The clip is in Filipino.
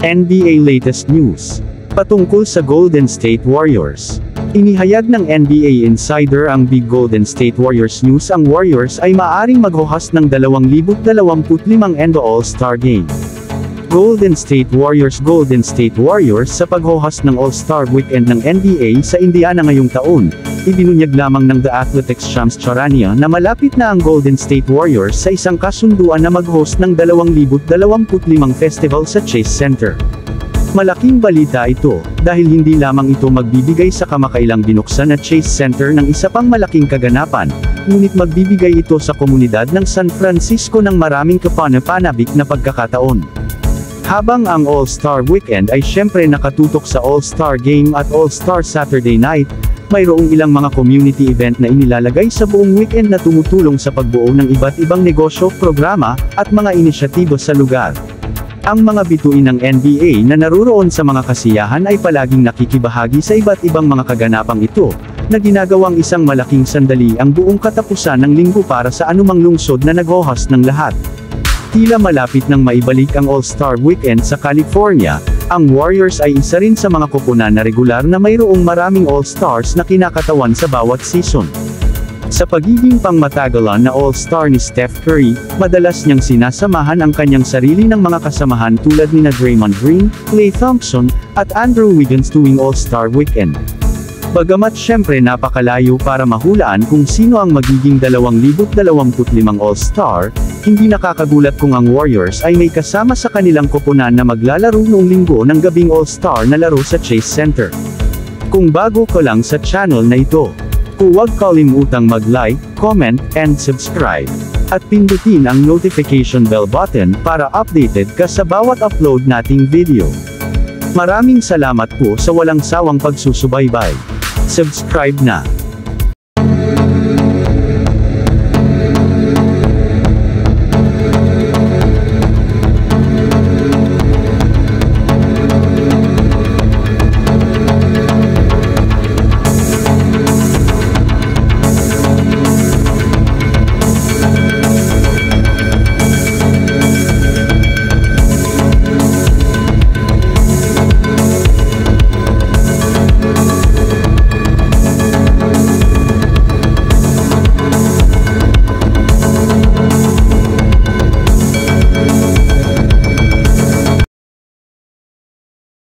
NBA latest news. Patungkol sa Golden State Warriors. Inihayag ng NBA Insider ang Big Golden State Warriors news. Ang Warriors ay maaaring maghost ng 2025 NBA All-Star Game. Golden State Warriors sa paghohost ng All-Star Weekend ng NBA sa Indiana ngayong taon. Ibinunyag lamang ng The Athletic's Shams Charania na malapit na ang Golden State Warriors sa isang kasunduan na mag-host ng 2025 festival sa Chase Center. Malaking balita ito, dahil hindi lamang ito magbibigay sa kamakailang binuksan na Chase Center ng isa pang malaking kaganapan, ngunit magbibigay ito sa komunidad ng San Francisco ng maraming kapanapanabik na pagkakataon. Habang ang All-Star Weekend ay syempre nakatutok sa All-Star Game at All-Star Saturday Night, mayroong ilang mga community event na inilalagay sa buong weekend na tumutulong sa pagbuo ng iba't ibang negosyo, programa, at mga inisyatibo sa lugar. Ang mga bituin ng NBA na naruroon sa mga kasiyahan ay palaging nakikibahagi sa iba't ibang mga kaganapang ito, na ginagawang isang malaking sandali ang buong katapusan ng linggo para sa anumang lungsod na nag-host ng lahat. Tila malapit nang maibalik ang All-Star Weekend sa California, ang Warriors ay isa rin sa mga koponan na regular na mayroong maraming All-Stars na kinakatawan sa bawat season. Sa pagiging pangmatagalan na All-Star ni Steph Curry, madalas niyang sinasamahan ang kanyang sarili ng mga kasamahan tulad nina Draymond Green, Klay Thompson, at Andrew Wiggins tuwing All-Star Weekend. Bagamat syempre napakalayo para mahulaan kung sino ang magiging 2025 All-Star, hindi nakakagulat kung ang Warriors ay may kasama sa kanilang koponan na maglalaro noong linggo ng gabing All-Star na laro sa Chase Center. Kung bago ka lang sa channel na ito, huwag kalimutang mag-like, comment, and subscribe. At pindutin ang notification bell button para updated ka sa bawat upload nating video. Maraming salamat po sa walang sawang pagsusubaybay. Subscribe na.